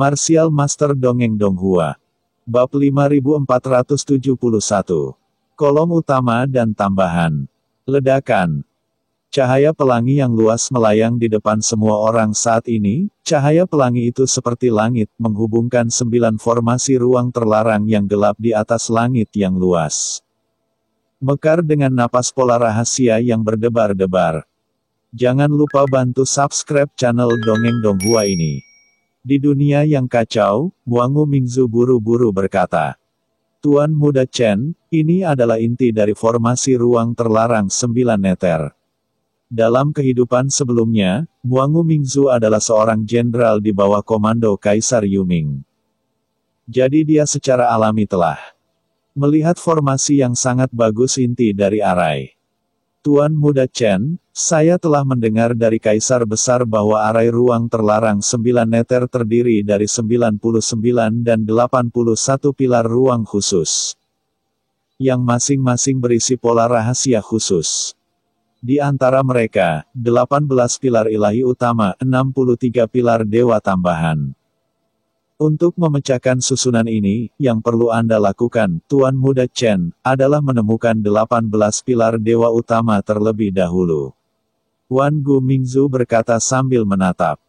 Martial Master Dongeng Donghua. Bab 5471. Kolom utama dan tambahan. Ledakan. Cahaya pelangi yang luas melayang di depan semua orang saat ini. Cahaya pelangi itu seperti langit, menghubungkan 9 formasi ruang terlarang yang gelap di atas langit yang luas. Mekar dengan napas pola rahasia yang berdebar-debar. Jangan lupa bantu subscribe channel Dongeng Donghua ini. Di dunia yang kacau, Wangu Mingzu buru-buru berkata, Tuan Muda Chen, ini adalah inti dari formasi ruang terlarang 9 neter. Dalam kehidupan sebelumnya, Wangu Mingzu adalah seorang jenderal di bawah komando Kaisar Yuming. Jadi dia secara alami telah melihat formasi yang sangat bagus inti dari arai. Tuan Muda Chen, saya telah mendengar dari Kaisar Besar bahwa arai ruang terlarang 9 neter terdiri dari 99 dan 81 pilar ruang khusus, yang masing-masing berisi pola rahasia khusus. Di antara mereka, 18 pilar ilahi utama, 63 pilar dewa tambahan. Untuk memecahkan susunan ini, yang perlu Anda lakukan, Tuan Muda Chen, adalah menemukan 18 pilar dewa utama terlebih dahulu. Wangu Mingzu berkata sambil menatap.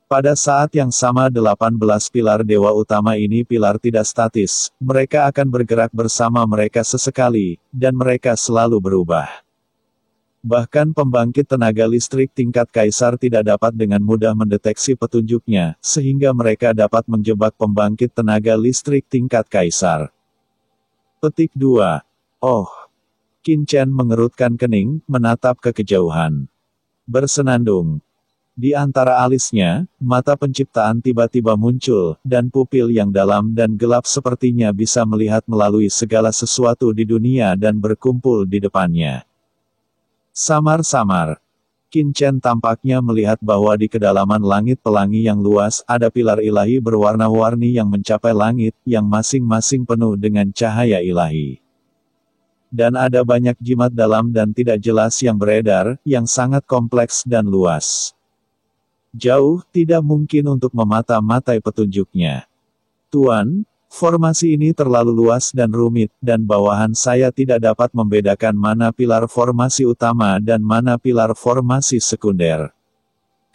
Pada saat yang sama 18 pilar dewa utama ini pilar tidak statis, mereka akan bergerak bersama mereka sesekali, dan mereka selalu berubah. Bahkan pembangkit tenaga listrik tingkat kaisar tidak dapat dengan mudah mendeteksi petunjuknya, sehingga mereka dapat menjebak pembangkit tenaga listrik tingkat kaisar. Petik 2. Oh. Qin Chen mengerutkan kening, menatap ke kejauhan. Bersenandung. Di antara alisnya, mata penciptaan tiba-tiba muncul, dan pupil yang dalam dan gelap sepertinya bisa melihat melalui segala sesuatu di dunia dan berkumpul di depannya. Samar-samar, Qin Chen tampaknya melihat bahwa di kedalaman langit pelangi yang luas ada pilar ilahi berwarna-warni yang mencapai langit, yang masing-masing penuh dengan cahaya ilahi. Dan ada banyak jimat dalam dan tidak jelas yang beredar, yang sangat kompleks dan luas. Jauh, tidak mungkin untuk memata-matai petunjuknya. Tuan, formasi ini terlalu luas dan rumit, dan bawahan saya tidak dapat membedakan mana pilar formasi utama dan mana pilar formasi sekunder.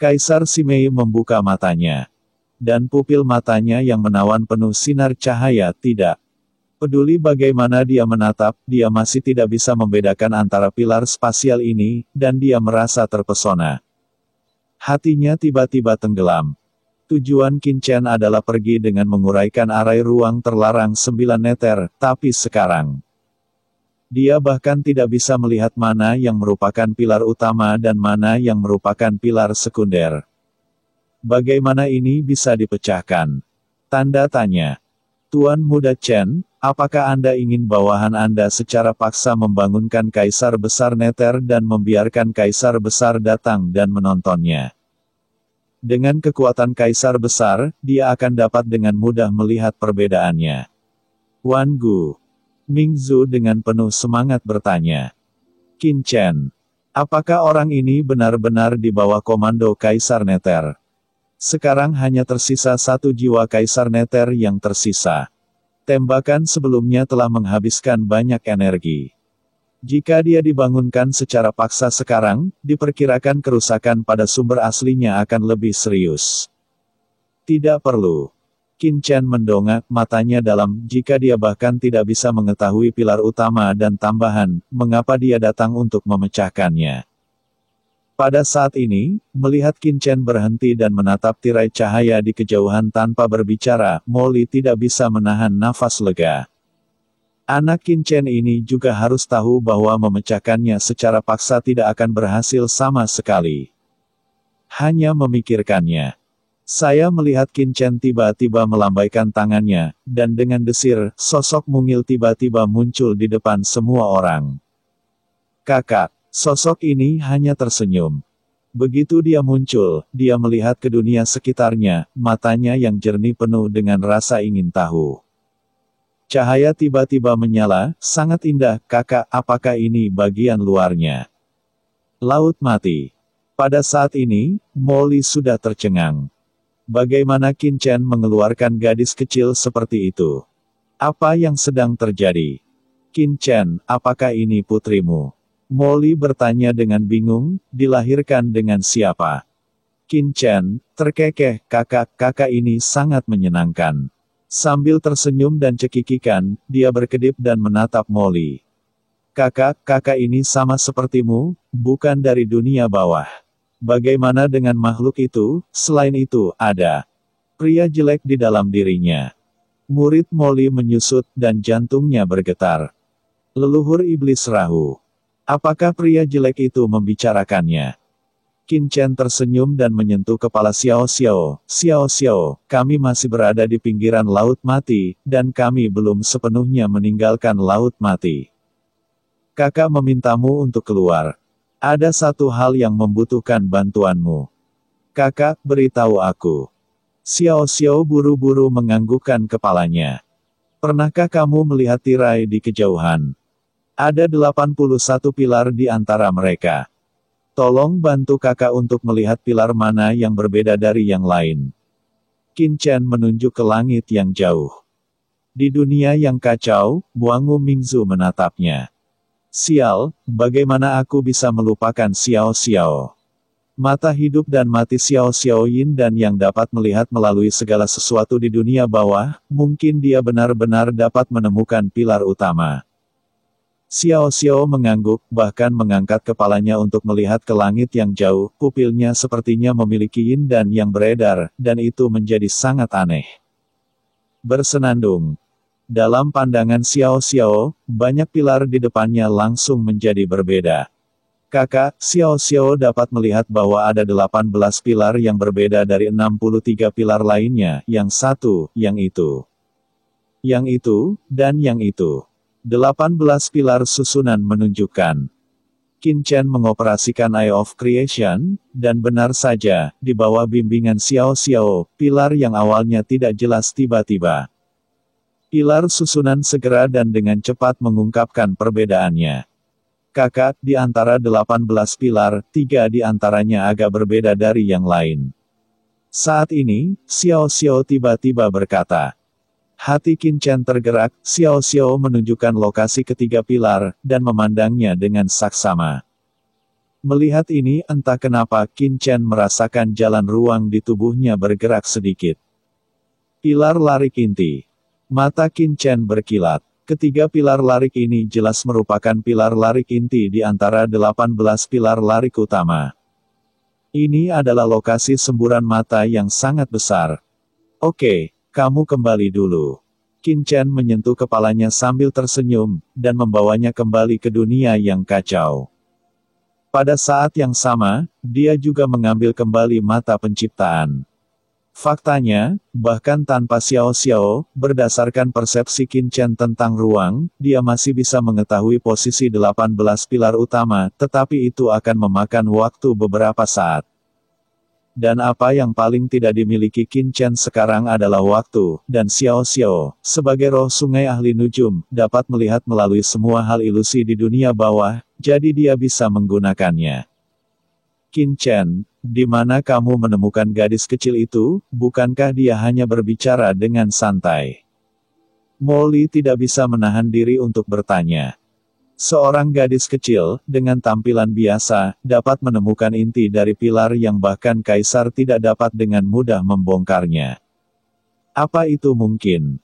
Kaisar Simei membuka matanya. Dan pupil matanya yang menawan penuh sinar cahaya tidak peduli bagaimana dia menatap, dia masih tidak bisa membedakan antara pilar spasial ini, dan dia merasa terpesona. Hatinya tiba-tiba tenggelam. Tujuan Qin Chen adalah pergi dengan menguraikan arai ruang terlarang 9 neter, tapi sekarang dia bahkan tidak bisa melihat mana yang merupakan pilar utama dan mana yang merupakan pilar sekunder. Bagaimana ini bisa dipecahkan? Tanda tanya. Tuan Muda Chen, apakah Anda ingin bawahan Anda secara paksa membangunkan Kaisar Besar Neter dan membiarkan Kaisar Besar datang dan menontonnya? Dengan kekuatan Kaisar Besar, dia akan dapat dengan mudah melihat perbedaannya. Wangu Mingzu dengan penuh semangat bertanya. Qin Chen, apakah orang ini benar-benar di bawah komando Kaisar Neter? Sekarang hanya tersisa 1 jiwa Kaisar Neter yang tersisa. Tembakan sebelumnya telah menghabiskan banyak energi. Jika dia dibangunkan secara paksa sekarang, diperkirakan kerusakan pada sumber aslinya akan lebih serius. Tidak perlu. Qin Chen mendongak matanya dalam, jika dia bahkan tidak bisa mengetahui pilar utama dan tambahan, mengapa dia datang untuk memecahkannya? Pada saat ini, melihat Qin Chen berhenti dan menatap tirai cahaya di kejauhan tanpa berbicara, Molly tidak bisa menahan nafas lega. Anak Qin Chen ini juga harus tahu bahwa memecahkannya secara paksa tidak akan berhasil sama sekali. Hanya memikirkannya. Saya melihat Qin Chen tiba-tiba melambaikan tangannya, dan dengan desir, sosok mungil tiba-tiba muncul di depan semua orang. Kakak. Sosok ini hanya tersenyum. Begitu dia muncul, dia melihat ke dunia sekitarnya, matanya yang jernih penuh dengan rasa ingin tahu. Cahaya tiba-tiba menyala, sangat indah, kakak, apakah ini bagian luarnya? Laut mati. Pada saat ini, Molly sudah tercengang. Bagaimana Qin Chen mengeluarkan gadis kecil seperti itu? Apa yang sedang terjadi? Qin Chen, apakah ini putrimu? Molly bertanya dengan bingung, dilahirkan dengan siapa? Qin Chen, terkekeh, kakak ini sangat menyenangkan. Sambil tersenyum dan cekikikan, dia berkedip dan menatap Molly. Kakak ini sama sepertimu, bukan dari dunia bawah. Bagaimana dengan makhluk itu? Selain itu, ada pria jelek di dalam dirinya. Murid Molly menyusut dan jantungnya bergetar. Leluhur iblis Rahu. Apakah pria jelek itu membicarakannya? Qin Chen tersenyum dan menyentuh kepala Xiao Xiao. Xiao Xiao, kami masih berada di pinggiran Laut Mati, dan kami belum sepenuhnya meninggalkan Laut Mati. Kakak memintamu untuk keluar. Ada satu hal yang membutuhkan bantuanmu. Kakak, beritahu aku. Xiao Xiao buru-buru menganggukkan kepalanya. Pernahkah kamu melihat tirai di kejauhan? Ada 81 pilar di antara mereka. Tolong bantu kakak untuk melihat pilar mana yang berbeda dari yang lain. Qin Chen menunjuk ke langit yang jauh. Di dunia yang kacau, Wangu Mingzu menatapnya. Sial, bagaimana aku bisa melupakan Xiao Xiao? Mata hidup dan mati Xiao Xiao Yin dan yang dapat melihat melalui segala sesuatu di dunia bawah, mungkin dia benar-benar dapat menemukan pilar utama. Xiao Xiao mengangguk, bahkan mengangkat kepalanya untuk melihat ke langit yang jauh, pupilnya sepertinya memiliki yin dan yang beredar, dan itu menjadi sangat aneh. Bersenandung. Dalam pandangan Xiao Xiao, banyak pilar di depannya langsung menjadi berbeda. Kakak, Xiao Xiao dapat melihat bahwa ada 18 pilar yang berbeda dari 63 pilar lainnya, yang satu, yang itu, dan yang itu. 18 pilar susunan menunjukkan. Qin Chen mengoperasikan Eye of Creation, dan benar saja, di bawah bimbingan Xiao Xiao, pilar yang awalnya tidak jelas tiba-tiba. Pilar susunan segera dan dengan cepat mengungkapkan perbedaannya. Kakak, di antara 18 pilar, 3 di antaranya agak berbeda dari yang lain. Saat ini, Xiao Xiao tiba-tiba berkata. Hati Qin Chen tergerak, Xiao Xiao menunjukkan lokasi ketiga pilar, dan memandangnya dengan saksama. Melihat ini, entah kenapa Qin Chen merasakan jalan ruang di tubuhnya bergerak sedikit. Pilar larik inti. Mata Qin Chen berkilat. Ketiga pilar larik ini jelas merupakan pilar larik inti di antara 18 pilar larik utama. Ini adalah lokasi semburan mata yang sangat besar. Oke. Kamu kembali dulu. Qin Chen menyentuh kepalanya sambil tersenyum, dan membawanya kembali ke dunia yang kacau. Pada saat yang sama, dia juga mengambil kembali mata penciptaan. Faktanya, bahkan tanpa Xiao Xiao, berdasarkan persepsi Qin Chen tentang ruang, dia masih bisa mengetahui posisi 18 pilar utama, tetapi itu akan memakan waktu beberapa saat. Dan apa yang paling tidak dimiliki Qin Chen sekarang adalah waktu, dan Xiao Xiao, sebagai roh sungai ahli nujum, dapat melihat melalui semua hal ilusi di dunia bawah, jadi dia bisa menggunakannya. Qin Chen, di mana kamu menemukan gadis kecil itu? Bukankah dia hanya berbicara dengan santai? Molly tidak bisa menahan diri untuk bertanya. Seorang gadis kecil, dengan tampilan biasa, dapat menemukan inti dari pilar yang bahkan kaisar tidak dapat dengan mudah membongkarnya. Apa itu mungkin?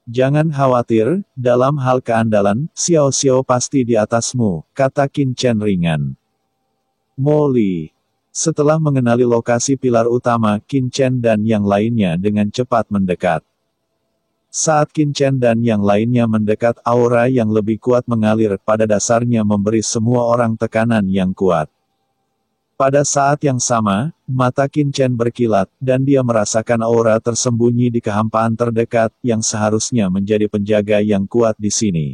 Jangan khawatir, dalam hal keandalan, Xiao Xiao pasti di atasmu, kata Qin Chen ringan. Molly. Setelah mengenali lokasi pilar utama, Qin Chen dan yang lainnya dengan cepat mendekat. Saat Qin Chen dan yang lainnya mendekat, aura yang lebih kuat mengalir, pada dasarnya memberi semua orang tekanan yang kuat. Pada saat yang sama, mata Qin Chen berkilat, dan dia merasakan aura tersembunyi di kehampaan terdekat, yang seharusnya menjadi penjaga yang kuat di sini.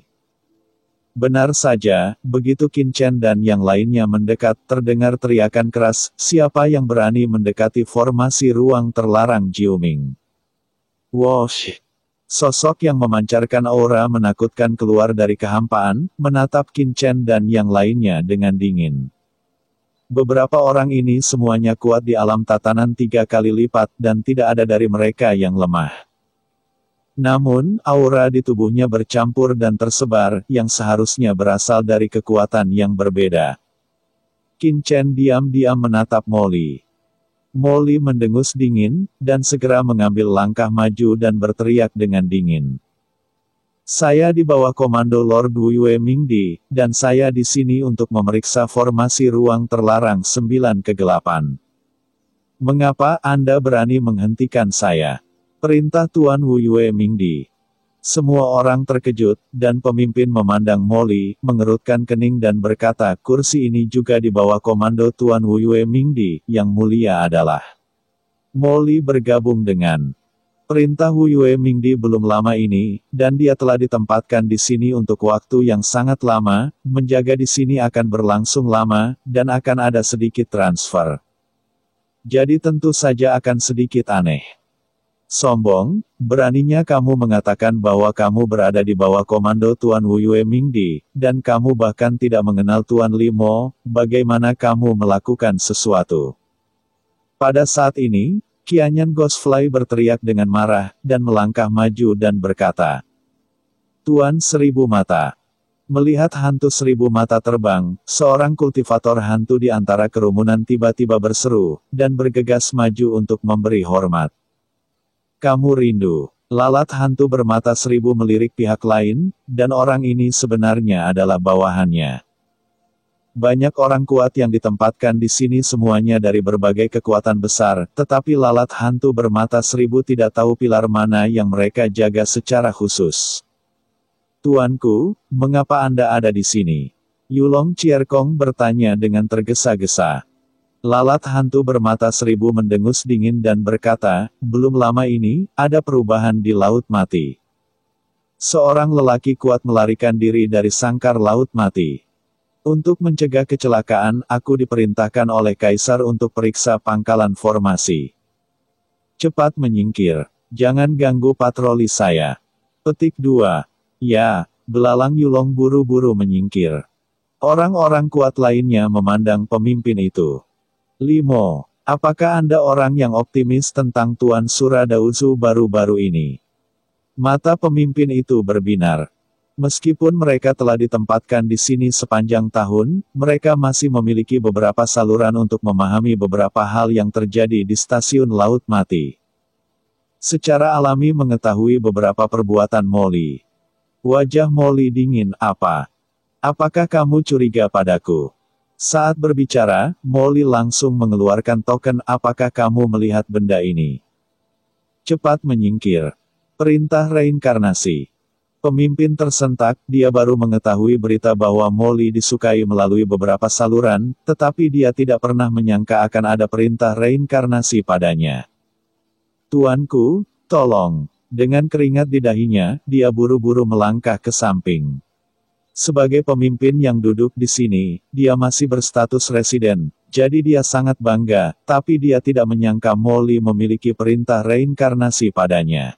Benar saja, begitu Qin Chen dan yang lainnya mendekat, terdengar teriakan keras, siapa yang berani mendekati formasi ruang terlarang Jiuming? Wosh! Sosok yang memancarkan aura menakutkan keluar dari kehampaan, menatap Qin Chen dan yang lainnya dengan dingin. Beberapa orang ini semuanya kuat di alam tatanan 3 kali lipat dan tidak ada dari mereka yang lemah. Namun, aura di tubuhnya bercampur dan tersebar, yang seharusnya berasal dari kekuatan yang berbeda. Qin Chen diam-diam menatap Molly. Molly mendengus dingin, dan segera mengambil langkah maju dan berteriak dengan dingin. Saya di bawah komando Lord Wuyue Mingdi, dan saya di sini untuk memeriksa formasi ruang terlarang 9 kegelapan. Mengapa Anda berani menghentikan saya? Perintah Tuan Wuyue Mingdi. Semua orang terkejut, dan pemimpin memandang Molly, mengerutkan kening dan berkata, kursi ini juga di bawah komando Tuan Wuyue Mingdi, yang mulia adalah. Molly bergabung dengan perintah Wuyue Mingdi belum lama ini, dan dia telah ditempatkan di sini untuk waktu yang sangat lama, menjaga di sini akan berlangsung lama, dan akan ada sedikit transfer. Jadi tentu saja akan sedikit aneh. Sombong, beraninya kamu mengatakan bahwa kamu berada di bawah komando Tuan Wuyue Mingdi, dan kamu bahkan tidak mengenal Tuan Limo, bagaimana kamu melakukan sesuatu? Pada saat ini, Qianyan Ghostfly berteriak dengan marah, dan melangkah maju dan berkata, Tuan Seribu Mata. Melihat hantu 1000 mata terbang, seorang kultivator hantu di antara kerumunan tiba-tiba berseru, dan bergegas maju untuk memberi hormat. Kamu rindu. Lalat hantu bermata 1000 melirik pihak lain, dan orang ini sebenarnya adalah bawahannya. Banyak orang kuat yang ditempatkan di sini semuanya dari berbagai kekuatan besar, tetapi lalat hantu bermata 1000 tidak tahu pilar mana yang mereka jaga secara khusus. Tuanku, mengapa Anda ada di sini? Yulong Chierkong bertanya dengan tergesa-gesa. Lalat hantu bermata 1000 mendengus dingin dan berkata, belum lama ini, ada perubahan di Laut Mati. Seorang lelaki kuat melarikan diri dari sangkar Laut Mati. Untuk mencegah kecelakaan, aku diperintahkan oleh Kaisar untuk periksa pangkalan formasi. Cepat menyingkir. Jangan ganggu patroli saya. Petik 2. Ya, belalang Yulong buru-buru menyingkir. Orang-orang kuat lainnya memandang pemimpin itu. Limo, apakah Anda orang yang optimis tentang Tuan Suradauzu baru-baru ini? Mata pemimpin itu berbinar. Meskipun mereka telah ditempatkan di sini sepanjang tahun, mereka masih memiliki beberapa saluran untuk memahami beberapa hal yang terjadi di stasiun Laut Mati. Secara alami mengetahui beberapa perbuatan Molly. Wajah Molly dingin, apa? Apakah kamu curiga padaku? Saat berbicara, Molly langsung mengeluarkan token apakah kamu melihat benda ini? Cepat menyingkir. Perintah reinkarnasi. Pemimpin tersentak, dia baru mengetahui berita bahwa Molly disukai melalui beberapa saluran, tetapi dia tidak pernah menyangka akan ada perintah reinkarnasi padanya. Tuanku, tolong. Dengan keringat di dahinya, dia buru-buru melangkah ke samping. Sebagai pemimpin yang duduk di sini, dia masih berstatus residen, jadi dia sangat bangga, tapi dia tidak menyangka Molly memiliki perintah reinkarnasi padanya.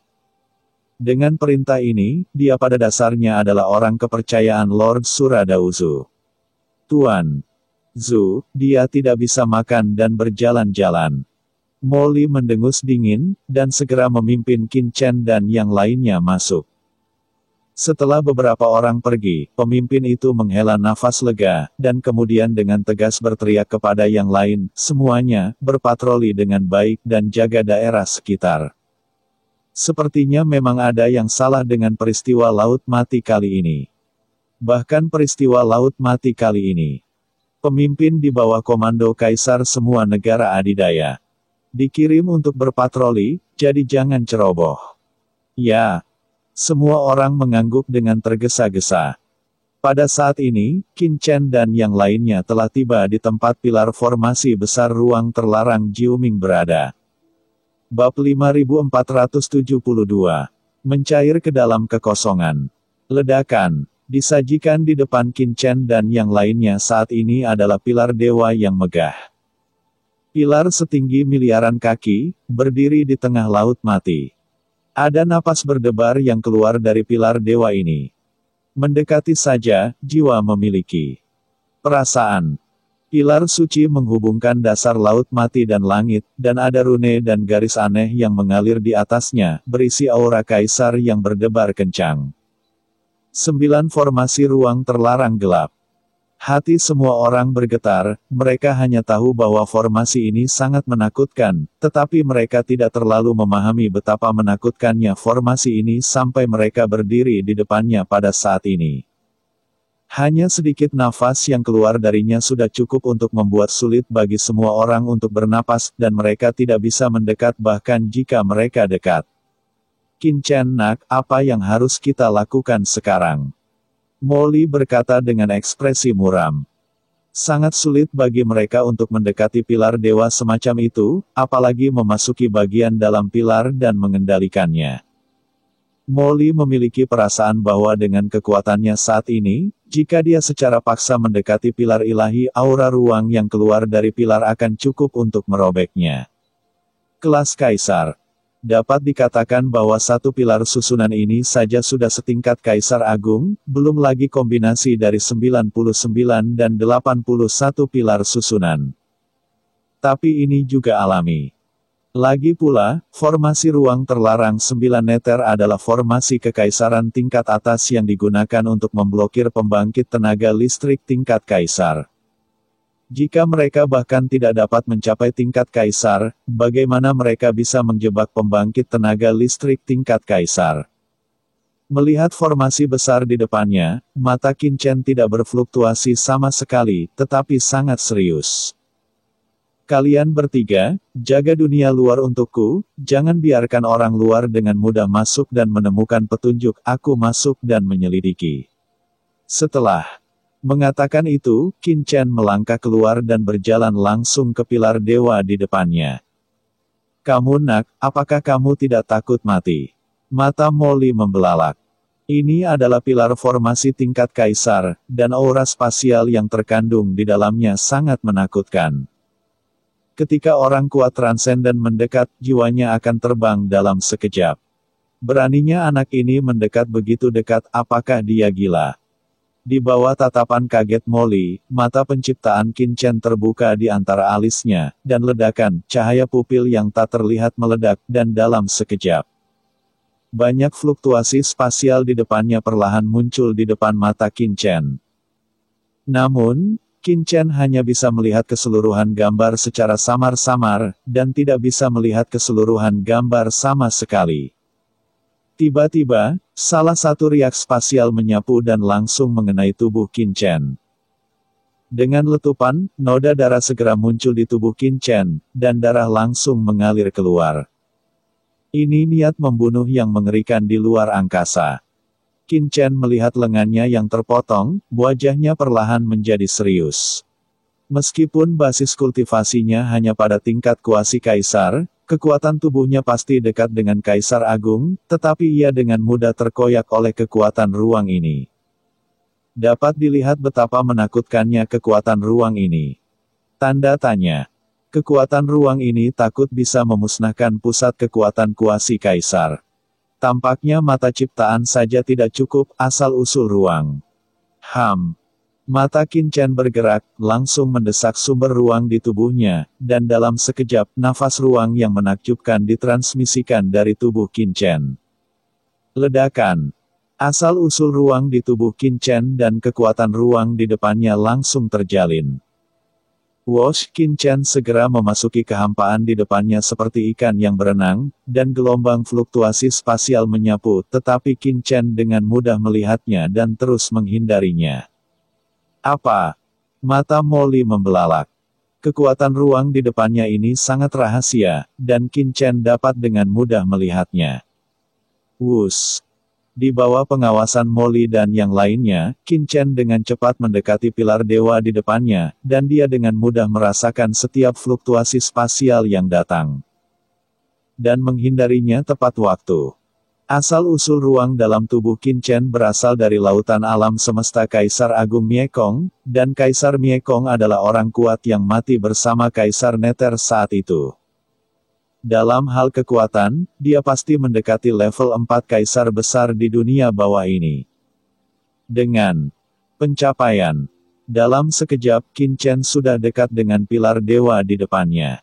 Dengan perintah ini, dia pada dasarnya adalah orang kepercayaan Lord Suradauzu. Tuan Zu, dia tidak bisa makan dan berjalan-jalan. Molly mendengus dingin, dan segera memimpin Qin Chen dan yang lainnya masuk. Setelah beberapa orang pergi, pemimpin itu menghela nafas lega, dan kemudian dengan tegas berteriak kepada yang lain, semuanya, berpatroli dengan baik dan jaga daerah sekitar. Sepertinya memang ada yang salah dengan peristiwa Laut Mati kali ini. Bahkan peristiwa Laut Mati kali ini. Pemimpin di bawah komando Kaisar semua negara adidaya. Dikirim untuk berpatroli, jadi jangan ceroboh. Ya. Semua orang mengangguk dengan tergesa-gesa. Pada saat ini, Qin Chen dan yang lainnya telah tiba di tempat pilar formasi besar ruang terlarang Jiuming berada. Bab 5472. Mencair ke dalam kekosongan. Ledakan. Disajikan di depan Qin Chen dan yang lainnya saat ini adalah pilar dewa yang megah. Pilar setinggi miliaran kaki, berdiri di tengah Laut Mati. Ada napas berdebar yang keluar dari pilar dewa ini. Mendekati saja, jiwa memiliki perasaan. Pilar suci menghubungkan dasar laut mati dan langit, dan ada rune dan garis aneh yang mengalir di atasnya, berisi aura kaisar yang berdebar kencang. 9 Formasi ruang terlarang gelap. Hati semua orang bergetar, mereka hanya tahu bahwa formasi ini sangat menakutkan, tetapi mereka tidak terlalu memahami betapa menakutkannya formasi ini sampai mereka berdiri di depannya pada saat ini. Hanya sedikit nafas yang keluar darinya sudah cukup untuk membuat sulit bagi semua orang untuk bernapas, dan mereka tidak bisa mendekat bahkan jika mereka dekat. Qin Chen Nak, apa yang harus kita lakukan sekarang? Molly berkata dengan ekspresi muram. Sangat sulit bagi mereka untuk mendekati pilar dewa semacam itu, apalagi memasuki bagian dalam pilar dan mengendalikannya. Molly memiliki perasaan bahwa dengan kekuatannya saat ini, jika dia secara paksa mendekati pilar ilahi, aura ruang yang keluar dari pilar akan cukup untuk merobeknya. Kelas Kaisar. Dapat dikatakan bahwa satu pilar susunan ini saja sudah setingkat Kaisar Agung, belum lagi kombinasi dari 99 dan 81 pilar susunan. Tapi ini juga alami. Lagi pula, formasi ruang terlarang 9 neter adalah formasi kekaisaran tingkat atas yang digunakan untuk memblokir pembangkit tenaga listrik tingkat kaisar. Jika mereka bahkan tidak dapat mencapai tingkat kaisar, bagaimana mereka bisa menjebak pembangkit tenaga listrik tingkat kaisar? Melihat formasi besar di depannya, mata Qin Chen tidak berfluktuasi sama sekali, tetapi sangat serius. Kalian bertiga, jaga dunia luar untukku, jangan biarkan orang luar dengan mudah masuk dan menemukan petunjuk, aku masuk dan menyelidiki. Setelah mengatakan itu, Qin Chen melangkah keluar dan berjalan langsung ke pilar dewa di depannya. Kamu Nak, apakah kamu tidak takut mati? Mata Molly membelalak. Ini adalah pilar formasi tingkat kaisar, dan aura spasial yang terkandung di dalamnya sangat menakutkan. Ketika orang kuat transenden mendekat, jiwanya akan terbang dalam sekejap. Beraninya anak ini mendekat begitu dekat, apakah dia gila? Di bawah tatapan kaget Molly, mata penciptaan Qin Chen terbuka di antara alisnya, dan ledakan, cahaya pupil yang tak terlihat meledak, dan dalam sekejap. Banyak fluktuasi spasial di depannya perlahan muncul di depan mata Qin Chen. Namun, Qin Chen hanya bisa melihat keseluruhan gambar secara samar-samar, dan tidak bisa melihat keseluruhan gambar sama sekali. Tiba-tiba, salah satu riak spasial menyapu dan langsung mengenai tubuh Qin Chen. Dengan letupan, noda darah segera muncul di tubuh Qin Chen, dan darah langsung mengalir keluar. Ini niat membunuh yang mengerikan di luar angkasa. Qin Chen melihat lengannya yang terpotong, wajahnya perlahan menjadi serius. Meskipun basis kultivasinya hanya pada tingkat kuasi kaisar, kekuatan tubuhnya pasti dekat dengan Kaisar Agung, tetapi ia dengan mudah terkoyak oleh kekuatan ruang ini. Dapat dilihat betapa menakutkannya kekuatan ruang ini. Tanda tanya. Kekuatan ruang ini takut bisa memusnahkan pusat kekuatan kuasi kaisar. Tampaknya mata ciptaan saja tidak cukup, asal-usul ruang. Mata Qin Chen bergerak, langsung mendesak sumber ruang di tubuhnya, dan dalam sekejap, nafas ruang yang menakjubkan ditransmisikan dari tubuh Qin Chen. Ledakan. Asal-usul ruang di tubuh Qin Chen dan kekuatan ruang di depannya langsung terjalin. Wosh, Qin Chen segera memasuki kehampaan di depannya seperti ikan yang berenang, dan gelombang fluktuasi spasial menyapu, tetapi Qin Chen dengan mudah melihatnya dan terus menghindarinya. Apa? Mata Molly membelalak. Kekuatan ruang di depannya ini sangat rahasia, dan Qin Chen dapat dengan mudah melihatnya. Wus. Di bawah pengawasan Molly dan yang lainnya, Qin Chen dengan cepat mendekati pilar dewa di depannya, dan dia dengan mudah merasakan setiap fluktuasi spasial yang datang. Dan menghindarinya tepat waktu. Asal-usul ruang dalam tubuh Qin Chen berasal dari lautan alam semesta Kaisar Agung Miekong, dan Kaisar Miekong adalah orang kuat yang mati bersama Kaisar Nether saat itu. Dalam hal kekuatan, dia pasti mendekati level 4 kaisar besar di dunia bawah ini. Dengan pencapaian Dalam sekejap, Qin Chen sudah dekat dengan pilar dewa di depannya.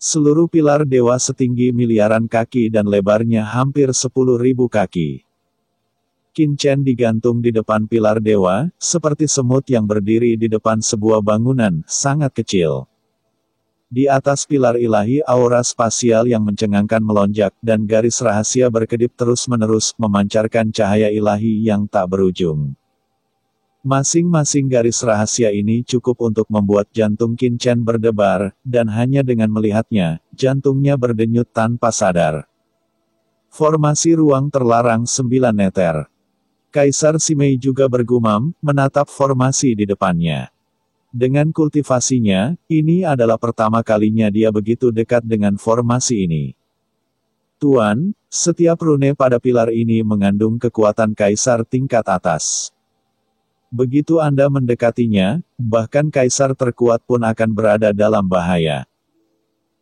Seluruh pilar dewa setinggi miliaran kaki dan lebarnya hampir 10.000 kaki. Qin Chen digantung di depan pilar dewa, seperti semut yang berdiri di depan sebuah bangunan sangat kecil. Di atas pilar ilahi aura spasial yang mencengangkan melonjak dan garis rahasia berkedip terus-menerus memancarkan cahaya ilahi yang tak berujung. Masing-masing garis rahasia ini cukup untuk membuat jantung Qin Chen berdebar, dan hanya dengan melihatnya, jantungnya berdenyut tanpa sadar. Formasi ruang terlarang 9 meter. Kaisar Simei juga bergumam, menatap formasi di depannya. Dengan kultivasinya, ini adalah pertama kalinya dia begitu dekat dengan formasi ini. Tuan, setiap rune pada pilar ini mengandung kekuatan kaisar tingkat atas. Begitu Anda mendekatinya, bahkan kaisar terkuat pun akan berada dalam bahaya.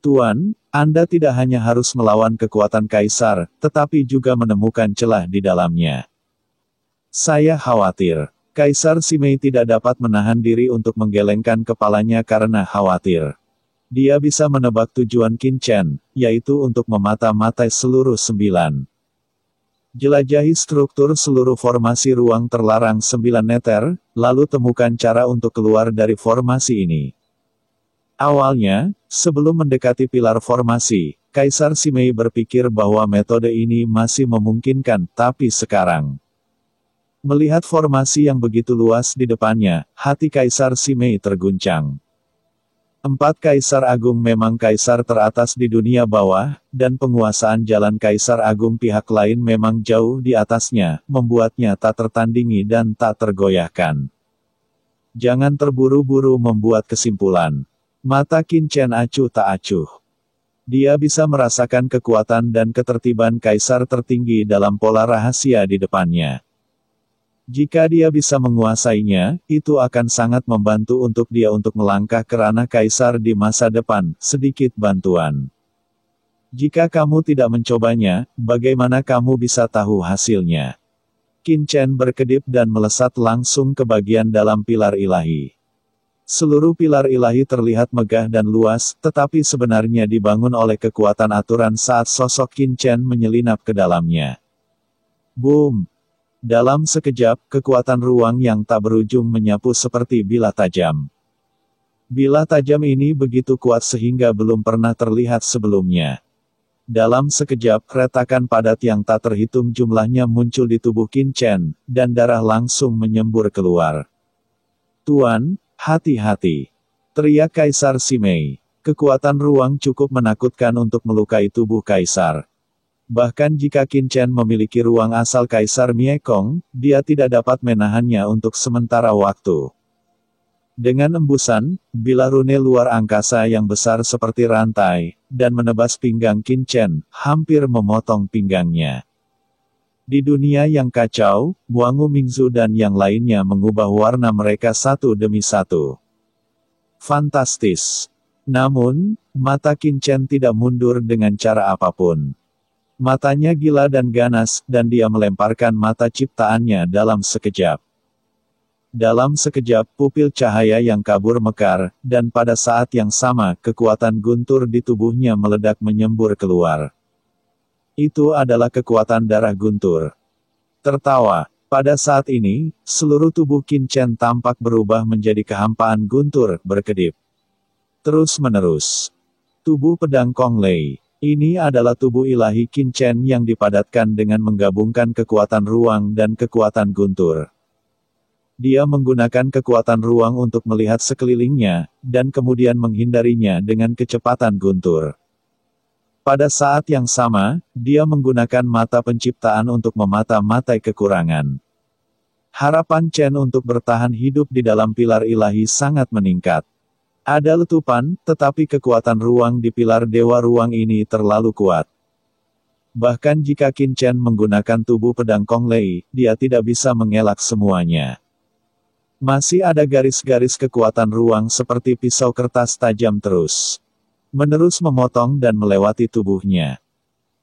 Tuan, Anda tidak hanya harus melawan kekuatan kaisar, tetapi juga menemukan celah di dalamnya. Saya khawatir, Kaisar Simei tidak dapat menahan diri untuk menggelengkan kepalanya karena khawatir. Dia bisa menebak tujuan Qin Chen, yaitu untuk memata-matai seluruh 9. Jelajahi struktur seluruh formasi ruang terlarang 9 meter, lalu temukan cara untuk keluar dari formasi ini. Awalnya, sebelum mendekati pilar formasi, Kaisar Simei berpikir bahwa metode ini masih memungkinkan, tapi sekarang, melihat formasi yang begitu luas di depannya, hati Kaisar Simei terguncang. 4 Kaisar Agung memang kaisar teratas di dunia bawah, dan penguasaan jalan Kaisar Agung pihak lain memang jauh di atasnya, membuatnya tak tertandingi dan tak tergoyahkan. Jangan terburu-buru membuat kesimpulan. Mata Qin Chen acuh tak acuh. Dia bisa merasakan kekuatan dan ketertiban kaisar tertinggi dalam pola rahasia di depannya. Jika dia bisa menguasainya, itu akan sangat membantu untuk dia untuk melangkah ke ranah kaisar di masa depan, sedikit bantuan. Jika kamu tidak mencobanya, bagaimana kamu bisa tahu hasilnya? Qin Chen berkedip dan melesat langsung ke bagian dalam pilar ilahi. Seluruh pilar ilahi terlihat megah dan luas, tetapi sebenarnya dibangun oleh kekuatan aturan saat sosok Qin Chen menyelinap ke dalamnya. Boom! Dalam sekejap, kekuatan ruang yang tak berujung menyapu seperti bilah tajam. Bilah tajam ini begitu kuat sehingga belum pernah terlihat sebelumnya. Dalam sekejap, retakan padat yang tak terhitung jumlahnya muncul di tubuh Qin Chen, dan darah langsung menyembur keluar. Tuan, hati-hati! Teriak Kaisar Simei. Kekuatan ruang cukup menakutkan untuk melukai tubuh kaisar. Bahkan jika Qin Chen memiliki ruang asal Kaisar Miekong, dia tidak dapat menahannya untuk sementara waktu. Dengan embusan, bilah rune luar angkasa yang besar seperti rantai, dan menebas pinggang Qin Chen, hampir memotong pinggangnya. Di dunia yang kacau, Wangu Mingzu dan yang lainnya mengubah warna mereka satu demi satu. Fantastis. Namun, mata Qin Chen tidak mundur dengan cara apapun. Matanya gila dan ganas, dan dia melemparkan mata ciptaannya dalam sekejap. Dalam sekejap, pupil cahaya yang kabur mekar, dan pada saat yang sama, kekuatan guntur di tubuhnya meledak menyembur keluar. Itu adalah kekuatan darah guntur. Tertawa. Pada saat ini, seluruh tubuh Qin Chen tampak berubah menjadi kehampaan guntur, berkedip. Terus-menerus. Tubuh pedang Kong Lei. Ini adalah tubuh ilahi Qin Chen yang dipadatkan dengan menggabungkan kekuatan ruang dan kekuatan guntur. Dia menggunakan kekuatan ruang untuk melihat sekelilingnya, dan kemudian menghindarinya dengan kecepatan guntur. Pada saat yang sama, dia menggunakan mata penciptaan untuk memata-matai kekurangan. Harapan Chen untuk bertahan hidup di dalam pilar ilahi sangat meningkat. Ada letupan, tetapi kekuatan ruang di pilar dewa ruang ini terlalu kuat. Bahkan jika Qin Chen menggunakan tubuh pedang Kong Lei, dia tidak bisa mengelak semuanya. Masih ada garis-garis kekuatan ruang seperti pisau kertas tajam terus menerus memotong dan melewati tubuhnya.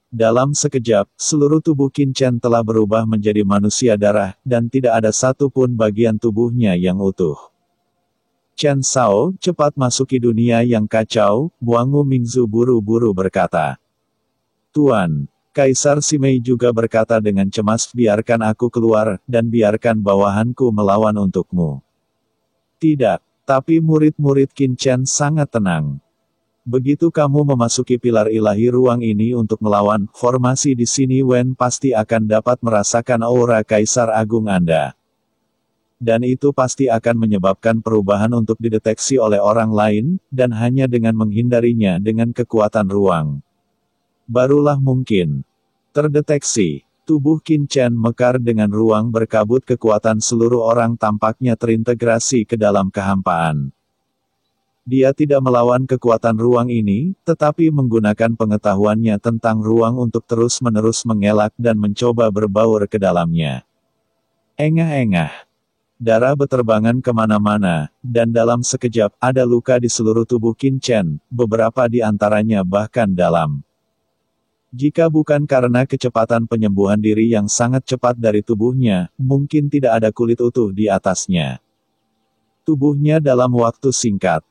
Dalam sekejap, seluruh tubuh Qin Chen telah berubah menjadi manusia darah, dan tidak ada satu pun bagian tubuhnya yang utuh. Chen Shao, cepat masuki dunia yang kacau, Wangu Mingzu buru-buru berkata. Tuan, Kaisar Simei juga berkata dengan cemas, biarkan aku keluar, dan biarkan bawahanku melawan untukmu. Tidak, tapi murid-murid Qin Chen sangat tenang. Begitu kamu memasuki pilar ilahi ruang ini untuk melawan, formasi di sini Wen pasti akan dapat merasakan aura Kaisar Agung Anda. Dan itu pasti akan menyebabkan perubahan untuk dideteksi oleh orang lain, dan hanya dengan menghindarinya dengan kekuatan ruang. Barulah mungkin terdeteksi. Tubuh Qin Chen mekar dengan ruang berkabut, kekuatan seluruh orang tampaknya terintegrasi ke dalam kehampaan. Dia tidak melawan kekuatan ruang ini, tetapi menggunakan pengetahuannya tentang ruang untuk terus-menerus mengelak dan mencoba berbaur ke dalamnya. Engah-engah. Darah beterbangan kemana-mana, dan dalam sekejap, ada luka di seluruh tubuh Qin Chen, beberapa di antaranya bahkan dalam. Jika bukan karena kecepatan penyembuhan diri yang sangat cepat dari tubuhnya, mungkin tidak ada kulit utuh di atasnya. Tubuhnya dalam waktu singkat.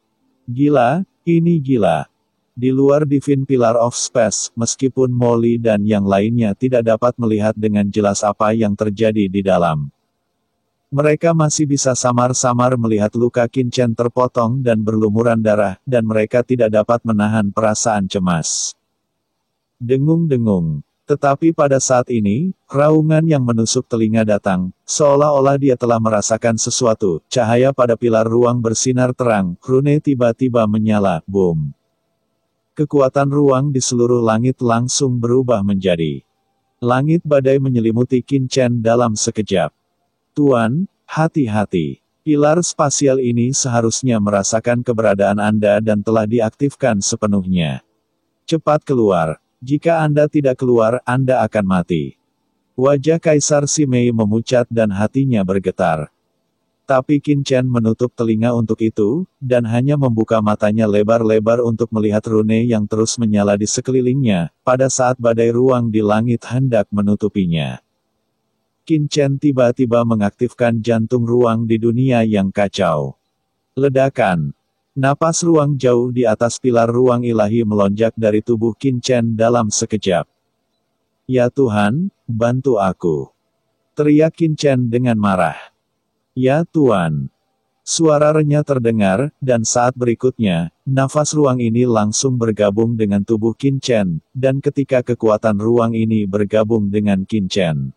Gila, ini gila. Di luar Divine Pillar of Space, meskipun Molly dan yang lainnya tidak dapat melihat dengan jelas apa yang terjadi di dalam. Mereka masih bisa samar-samar melihat luka Qin Chen terpotong dan berlumuran darah, dan mereka tidak dapat menahan perasaan cemas. Dengung-dengung. Tetapi pada saat ini, raungan yang menusuk telinga datang, seolah-olah dia telah merasakan sesuatu. Cahaya pada pilar ruang bersinar terang, rune tiba-tiba menyala, boom. Kekuatan ruang di seluruh langit langsung berubah menjadi langit badai menyelimuti Qin Chen dalam sekejap. Tuan, hati-hati. Pilar spasial ini seharusnya merasakan keberadaan Anda dan telah diaktifkan sepenuhnya. Cepat keluar. Jika Anda tidak keluar, Anda akan mati. Wajah Kaisar Simei memucat dan hatinya bergetar. Tapi Qin Chen menutup telinga untuk itu, dan hanya membuka matanya lebar-lebar untuk melihat rune yang terus menyala di sekelilingnya, pada saat badai ruang di langit hendak menutupinya. Qin Chen tiba-tiba mengaktifkan jantung ruang di dunia yang kacau. Ledakan. Napas ruang jauh di atas pilar ruang ilahi melonjak dari tubuh Qin Chen dalam sekejap. Ya Tuhan, bantu aku. Teriak Qin Chen dengan marah. Ya Tuan. Suara renyah terdengar, dan saat berikutnya, nafas ruang ini langsung bergabung dengan tubuh Qin Chen, dan ketika kekuatan ruang ini bergabung dengan Qin Chen,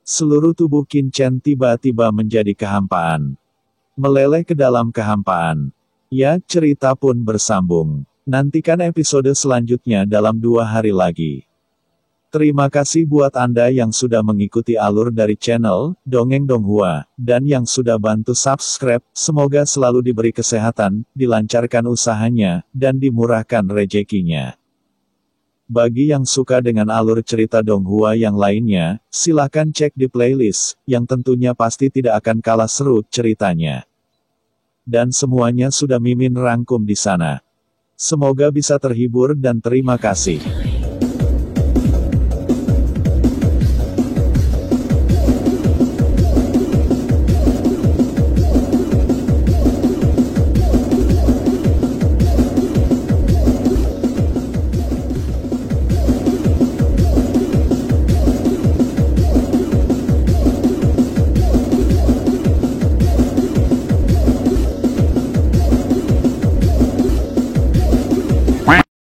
seluruh tubuh Qin Chen tiba-tiba menjadi kehampaan. Meleleh ke dalam kehampaan. Ya, cerita pun bersambung. Nantikan episode selanjutnya dalam 2 hari lagi. Terima kasih buat Anda yang sudah mengikuti alur dari channel Dongeng Donghua, dan yang sudah bantu subscribe. Semoga selalu diberi kesehatan, dilancarkan usahanya, dan dimurahkan rezekinya. Bagi yang suka dengan alur cerita Donghua yang lainnya, silakan cek di playlist, yang tentunya pasti tidak akan kalah seru ceritanya. Dan semuanya sudah Mimin rangkum di sana. Semoga bisa terhibur dan terima kasih.